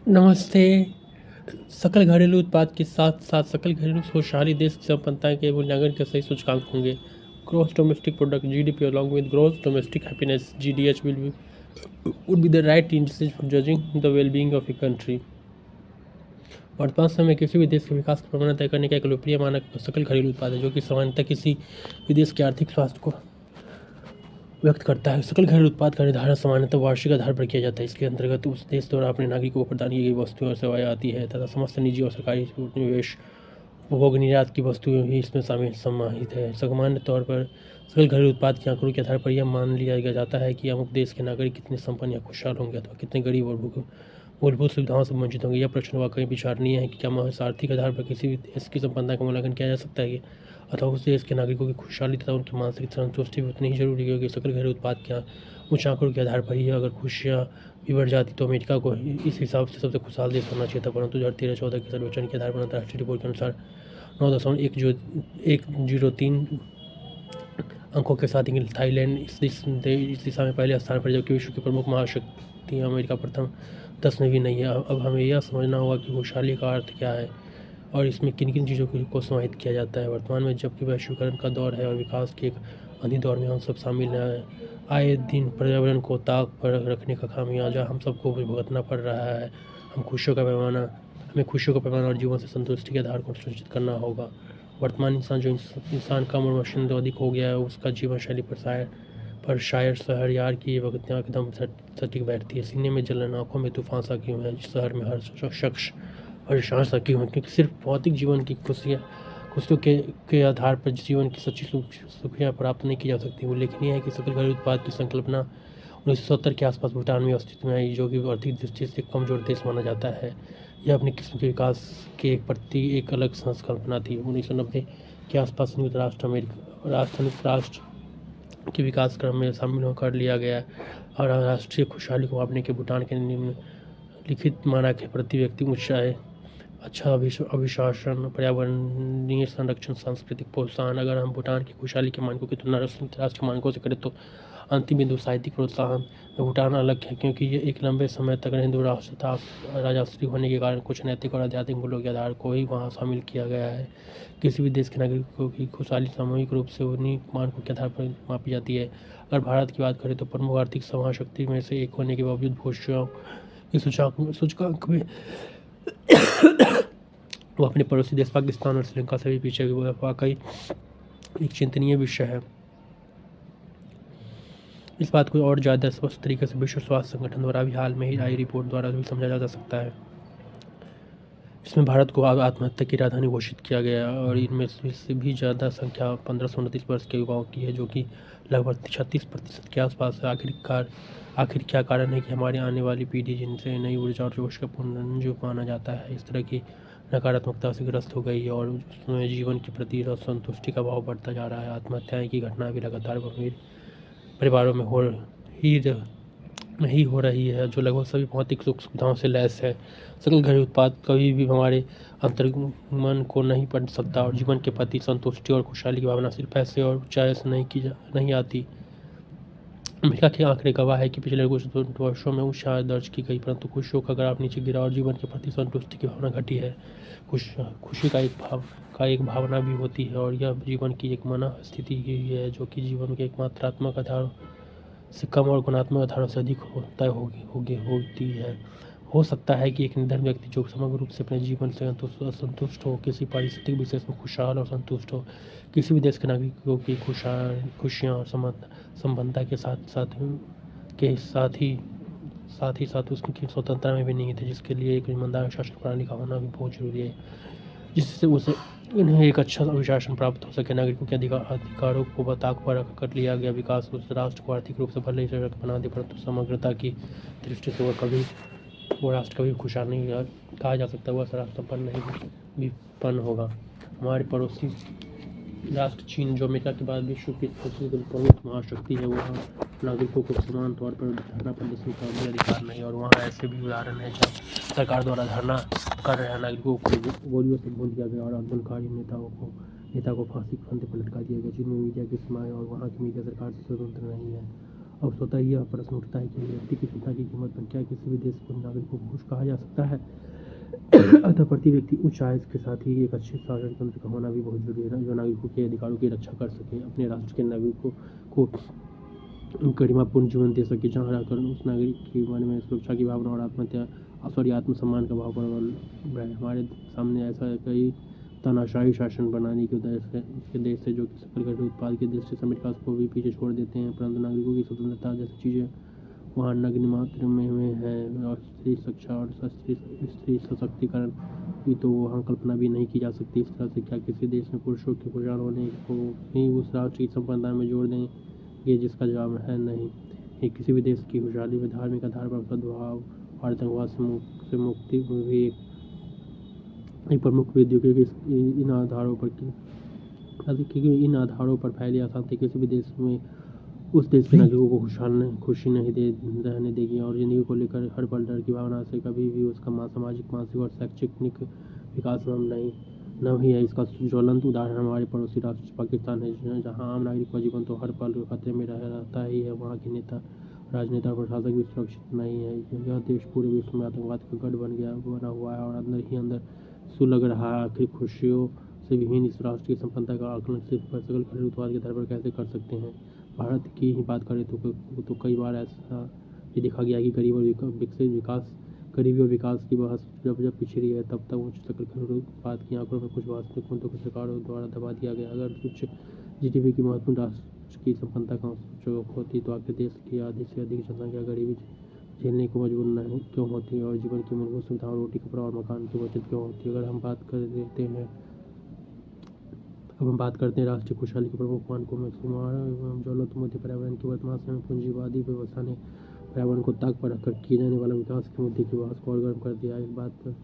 नमस्ते। सकल घरेलू उत्पाद के साथ-साथ सकल घरेलू खुशहाली देश की संपन्नता के मूल्यांकन के सही सूचकांक होंगे। Gross domestic product (GDP) along with gross domestic happiness (GDH) would be the right indices for judging the well-being of a country। वर्तमान समय में किसी भी देश के विकास का पैमाना तय करने का एक लोकप्रिय मानक सकल घरेलू उत्पाद है, जो कि सामान्यतः किसी भी देश के आर्थिक स्वास्थ्य को व्यक्त करता है। सकल घरेलू उत्पाद का निर्धारण सामान्यतः वार्षिक आधार पर किया जाता है। इसके अंतर्गत उस देश द्वारा अपने नागरिकों को प्रदान की गई वस्तुएं और सेवाएं आती है तथा समस्त निजी और सरकारी निवेश, उपभोग, निर्यात की वस्तुएं भी इसमें समाहित है। सामान्य तौर पर सकल घरेलू उत्पाद के आंकड़ों के आधार पर यह मान लिया जाता है कि अमुक देश के नागरिक कितने संपन्न या खुशहाल होंगे अथवा कितने गरीब और मूलभूत सुविधाओं से वंचित होंगे। यह प्रश्न वाकई विचारणीय है कि क्या महज आर्थिक आधार पर किसी भी देश की संपन्नता का मूल्यांकन किया जा सकता है अथवा उस देश के नागरिकों की खुशहाली तथा उनकी मानसिक संतुष्टि भी उतनी ही जरूरी है। सकल घरेलू उत्पाद के उच्च आंकड़ों के आधार पर ही अगर खुशियाँ भी बढ़ जाती तो अमेरिका को इस हिसाब से सबसे खुशहाल देश होना चाहिए था, परंतु 2013-14 के सर्वेक्षण के आधार पर अंतर्राष्ट्रीय रिपोर्ट के अनुसार 9.103 अंकों के साथ थाईलैंड इस दिशा में पहले स्थान पर, जबकि विश्व की प्रमुख महाशक्ति अमेरिका प्रथम 10 में भी नहीं है। अब हमें यह समझना होगा कि खुशहाली का अर्थ क्या है और इसमें किन किन चीज़ों को समाहित किया जाता है। वर्तमान में जबकि वैश्वीकरण का दौर है और विकास के एक अंधी दौर में हम सब शामिल हैं, आए दिन पर्यावरण को ताक पर रखने का खामियाजा हम सबको भुगतना पड़ रहा है। हमें खुशियों का पैमाना और जीवन से संतुष्टि के आधार को सुनिश्चित करना होगा। वर्तमान इंसान कम और मशीन तो अधिक हो गया है, उसका जीवन शैली पर शायर शहरयार की वक्तियाँ एकदम सटीक बैठती है। सीने में जलन, आंखों में तूफान सा क्यों है, शहर में हर शख्स परेशान सा क्यों है, क्योंकि सिर्फ भौतिक जीवन की खुशियों के आधार पर जीवन की सच्ची सुखियाँ प्राप्त नहीं की जा सकती। उल्लेखनीय है कि सकल घरेलू उत्पाद की संकल्पना 1970 के आसपास भूटान में अस्तित्व में आई, जो कि आर्थिक दृष्टि से कमजोर देश माना जाता है। यह अपनी किस्म के विकास के प्रति एक अलग संकल्पना थी। 1990 के आसपास संयुक्त राष्ट्र के विकास क्रम में शामिल होकर लिया गया और राष्ट्रीय खुशहाली को मापने के भूटान के निम्नलिखित मानक है: प्रति व्यक्ति ऊंचाई, अच्छा अभिशासन, पर्यावरणीय संरक्षण, सांस्कृतिक प्रोत्साहन। अगर हम भूटान की खुशहाली के मानकों की तुलना संयुक्त राष्ट्र के मानकों से करें तो अंतिम बिंदु साहित्यिक प्रोत्साहन में भूटान अलग है, क्योंकि ये एक लंबे समय तक हिंदू राष्ट्र था। राजश्री होने के कारण कुछ नैतिक और आध्यात्मिक मूल्यों के आधार को ही वहाँ शामिल किया गया है। किसी भी देश के नागरिकों की खुशहाली सामूहिक रूप से उन्हीं मानकों के आधार पर मापी जाती है। अगर भारत की बात करें तो प्रमुख आर्थिक महाशक्ति में से एक होने के बावजूद खुशियों के सूचकांक में वो अपने पड़ोसी देश पाकिस्तान और श्रीलंका से भी पीछे हुआ। वाकई एक चिंतनीय विषय है। इस बात को और ज़्यादा स्पष्ट तरीके से विश्व स्वास्थ्य संगठन द्वारा भी हाल में ही आई रिपोर्ट द्वारा भी समझा जा सकता है। इसमें भारत को आत्महत्या की राजधानी घोषित किया गया और इनमें से भी ज़्यादा संख्या 15-29 वर्ष के युवाओं की है, जो कि लगभग 36% के आसपास है। आखिर क्या कारण है कि हमारी आने वाली पीढ़ी, जिनसे नई ऊर्जा और जोश का पुनरुज्जीवन माना जाता है, इस तरह की नकारात्मकता से ग्रस्त हो गई है और उसमें जीवन के प्रति असंतुष्टि का भाव बढ़ता जा रहा है। आत्महत्याएं की घटना भी लगातार गंभीर परिवारों में हो रही है, जो लगभग सभी भौतिक सुख सुविधाओं से लैस है। सकल घरेलू उत्पाद कभी भी हमारे अंतर्मन को नहीं पढ़ सकता और जीवन के प्रति संतुष्टि और खुशहाली की भावना सिर्फ पैसे और ऊंचाई से नहीं आती। अमेरिका के आंकड़े गवाह है कि पिछले कुछ वर्षों में ऊंचाई दर्ज की गई, परंतु खुशियों का ग्राफ नीचे गिरा और जीवन के प्रति संतुष्टि की भावना घटी है। खुशी का एक भावना भी होती है और यह जीवन की एक मन स्थिति ही है, जो कि जीवन के एक मात्रात्मक आधार से कम और गुणात्मक आधारों से अधिक होती है। हो सकता है कि एक निर्धन व्यक्ति जो समग्र रूप से अपने जीवन से असंतुष्ट हो, किसी पारिस्थितिक विशेष में खुशहाल और संतुष्ट हो। किसी भी देश के नागरिकों की खुशियाँ संपन्नता के साथ उसकी स्वतंत्रता में भी नहीं थे, जिसके लिए एक ईमानदार शासन प्रणाली का होना भी बहुत जरूरी है, जिससे उन्हें एक अच्छा अभिशासन प्राप्त हो सके। नागरिकों के अधिकारों को ताक पर रखकर लिया गया विकास उस राष्ट्र को आर्थिक रूप से भले ही सशक्त बना दे, परंतु समग्रता की दृष्टि से वो राष्ट्र कभी खुशहाल नहीं कहा जा सकता, वह राष्ट्र संपन्न नहीं विपन्न होगा। हमारे पड़ोसी राष्ट्र चीन, जो अमेरिका के बाद विश्व की सबसे प्रमुख महाशक्ति है, वहाँ नागरिकों को समान तौर पर धरना प्रदर्शन का भी अधिकार नहीं, और वहाँ ऐसे भी उदाहरण है जब सरकार द्वारा धरना कर रहे नागरिकों को गोलियों से भून दिया गया और आंदोलनकारी नेता को फांसी के फंदे पर लटका दिया गया। चीन में मीडिया की सीमाएं और वहाँ की मीडिया सरकार से स्वतंत्र नहीं है अब स्वतः यह प्रश्न उठता है कि व्यक्ति की क्षमता की कीमत पर क्या किसी भी देश को नागरिक को खुश कहा जा सकता है। अतः प्रति व्यक्ति उच्च आय के साथ ही एक अच्छे शासन तंत्र का होना भी बहुत जरूरी है, जो नागरिकों के अधिकारों की रक्षा कर सके, अपने राष्ट्र के नागरिकों को गरिमापूर्ण जीवन दे सके, जहाँ रहकर उस नागरिक के मन में सुरक्षा की भावना और आत्मसम्मान का भाव प्रबल रहे। हमारे सामने ऐसा कई तानाशाही शासन बनाने के देश है जो कि सकल घरेलू उत्पाद की दृष्टि से विकास को भी पीछे छोड़ देते हैं, परंतु नागरिकों की स्वतंत्रता जैसी चीज़ें वहाँ नग्न मात्र में है। और स्त्री शिक्षा और स्त्री सशक्तिकरण की तो वहाँ कल्पना भी नहीं की जा सकती। इस तरह से क्या किसी देश में पुरुषों के खुशहाल होने को ही उस राष्ट्र की संपन्नता में जोड़ देंगे, जिसका जवाब है नहीं। ये किसी भी देश की खुशहाली में धार्मिक आधार पर सद्भाव और आतंकवाद से मुक्ति भी एक प्रमुख विधि, क्योंकि इन आधारों पर फैली अशांति किसी भी देश में उस देश के नागरिकों को खुशी नहीं रहने देगी और जिंदगी को लेकर हर पल डर की भावना से कभी भी उसका सामाजिक, मानसिक और शैक्षणिक विकास न ही है। इसका ज्वलंत उदाहरण हमारे पड़ोसी राष्ट्र पाकिस्तान है, जहाँ आम नागरिक का जीवन तो हर पल खतरे में रहता ही है। वहाँ के राजनेता और प्रशासक भी सुरक्षित नहीं है। यह देश पूरे विश्व में आतंकवाद का गढ़ बना हुआ है और अंदर ही अंदर सुलग रहा है। आखिर खुशियों से विहीन इस राष्ट्र की संपन्नता का आकलन सिर्फ सकल घरेलू उत्पाद के आधार पर कैसे कर सकते हैं। भारत की ही बात करें तो कई बार ऐसा भी देखा गया कि गरीबी और विकास की बहस जब पिछड़ी है, तब उच्च सकल घरेलू उत्पाद की आंकड़ों में कुछ वास्तविक मुद्दों को सरकारों द्वारा दबा दिया गया। अगर उच्च जीडीपी की महत्वपूर्ण राष्ट्र की संपन्नता का सूचक होती तो आखिर देश की आधी से अधिक जनसंख्या गरीबी झेलने को मजबूर नहीं क्यों होती और जीवन की मूलभूत सुविधाओं, रोटी, कपड़ा और मकान की बचत क्यों होती। अगर हम बात करते हैं राष्ट्रीय खुशहाली के प्रमुख मानकों में ज्वलंत मुद्दे पर्यावरण की वर्तमान समय में पूंजीवादी व्यवस्था ने पर्यावरण को ताक पर रखकर किए जाने वाला विकास के मुद्दे की बहस को और गर्म कर दिया। इस बात पर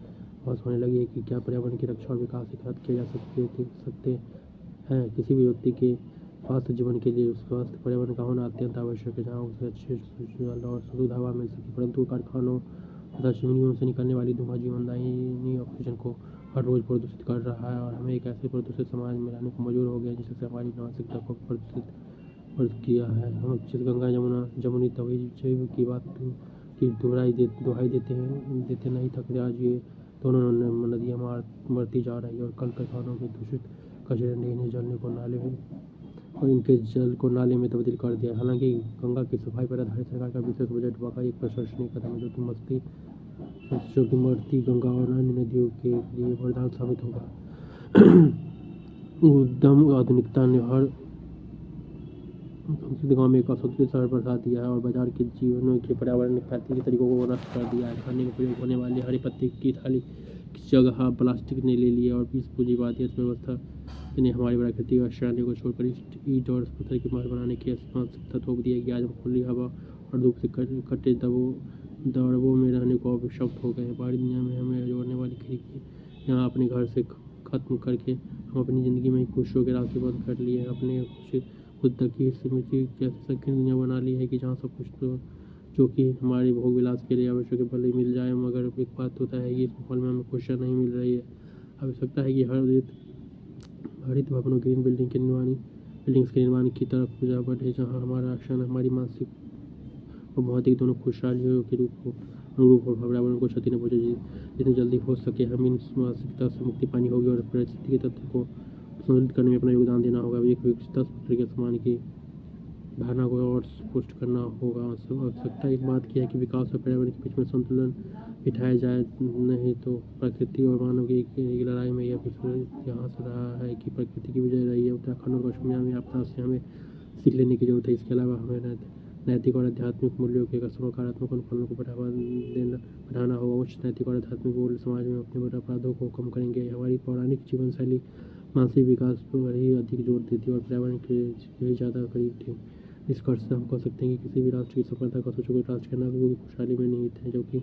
बहस होने लगी है कि क्या पर्यावरण की रक्षा और विकास एक साथ किए जा सकते हैं। किसी भी व्यक्ति के स्वास्थ्य जीवन के लिए स्वस्थ पर्यावरण का होना अत्यंत आवश्यक है, जहाँ उसे अच्छे जल और शुद्ध हवा मिल सके, परंतु कारखानों तथा चिमनियों से निकलने वाली धुआं जीवनदायिनी ऑक्सीजन को हर रोज़ प्रदूषित कर रहा है और हमें एक ऐसे प्रदूषित समाज में रहने को मजबूर हो गया जिससे हमारी मानसिकता को प्रदूषित किया है। हम जिस गंगा जमुनी तहजीब की बात की दुहाई देते नहीं थकते। आज ये दोनों नदियाँ मरती जा रही है और कल कारखानों के दूषित कचरे ने इन्हें जलने को नाले में और इनके जल को नाले में तब्दील कर दिया। हालांकि गंगा की सफाई पर आधारित सरकार का विशेष बजट वाकई एक प्रशंसनीय कदम है, जो कि मरती गंगा और अन्य नदियों के लिए वरदान साबित होगा। उद्यम आधुनिकता ने हर संस्कृत गाँव में एक असंतुलित शहर बढ़ा दिया है और बाजार के जीवनों के पर्यावरण के तरीकों को नष्ट कर दिया है। खाने में प्रयोग होने वाली हरी पत्ते की थाली की जगह प्लास्टिक ने ले लिया और बीस पूंजीवादी अर्थव्यवस्था ने हमारी प्राकृतिक आश्रय को छोड़कर ईंट और पत्थर की इमारत बनाने की मानसिकता थोप दी है कि आज हम खुली हवा और धूप से कटे दड़बों में रहने को अभिशप्त हो गए हैं। बाहरी दुनिया में हमें जोड़ने वाली खिड़की यहाँ अपने घर से खत्म करके हम अपनी ज़िंदगी में खुशियों के रास्ते बंद कर लिए हैं। अपने खुद तक ही सीमित संकीर्ण दुनिया बना ली है कि जहाँ सब कुछ तो जो कि हमारे भोग विलास के लिए आवश्यक है भले मिल जाए, मगर एक बात होता है कि इस माहौल में हमें खुशियाँ नहीं मिल रही है। आवश्यकता है कि हरित भवनों ग्रीन बिल्डिंग्स के निर्माण की तरफ पूजा बढ़े, जहाँ हमारा एक्शन हमारी मानसिक और भौतिक दोनों खुशहालियों के अनुरूप हो, पर्यावरण को क्षति न पहुँचे। जितनी जल्दी हो सके हम इन मानसिकता से मुक्ति पानी होगी और परिस्थिति के तत्व को संतुलित करने में अपना योगदान देना होगा। एक विकसित पुत्र के समान की धारणा को और पुष्ट करना होगा। आवश्यकता एक बात की है कि विकास और पर्यावरण के बीच में संतुलन बिठाया जाए, नहीं तो प्रकृति और मानव की लड़ाई में यह इतिहास रहा है कि प्रकृति की विजय रही है। उत्तराखंड और कश्मीर में आपदा से हमें सीख लेने की जरूरत है। इसके अलावा हमें नैतिक और आध्यात्मिक मूल्यों के सकारात्मक अनुकूलन को बढ़ाना होगा। उच्च नैतिक और आध्यात्मिक मूल्य समाज में अपने बड़े अपराधों को कम करेंगे। हमारी पौराणिक जीवन शैली मानसिक विकास पर ही अधिक जोर देती और पर्यावरण के यही ज़्यादा करीब थी। निष्कर्ष से हम कह सकते हैं कि किसी भी राष्ट्र की सफलता का सूचक राष्ट्र के नागरिकों की खुशहाली में निहित है, जो कि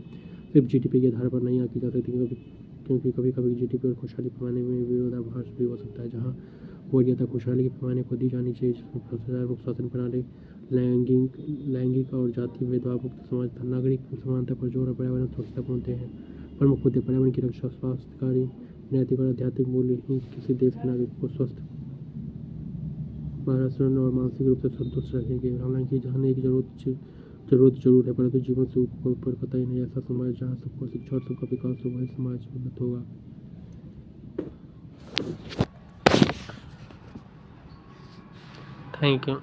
सिर्फ जीडीपी के आधार पर नहीं आंकी जा सकती, क्योंकि कभी कभी जीडीपी और खुशहाली पैमाने में विरोधाभास भी हो सकता है। जहाँ वरीयता खुशहाली के पैमाने को दी जानी चाहिए, जिसमें भ्रष्टाचार मुक्त शासन प्रणाली, लैंगिक और जाति भेदभाव मुक्त समाज, नागरिक समानता पर जोर और पर्यावरण स्वच्छता होते हैं। प्रमुख मुद्दे पर्यावरण की रक्षा, स्वास्थ्य कार्य, नैतिक और आध्यात्मिक मूल्य ही किसी देश के नागरिक को स्वस्थ आचरण और मानसिक रूप से संतुष्ट रहेंगे। हालांकि जानने की जरूरत जरूर है, परंतु जीवन से ऊपर पता ही नहीं। ऐसा समाज जहाँ सबको शिक्षा और सबका विकास हो, वही समाज उन्नत होगा। Thank you.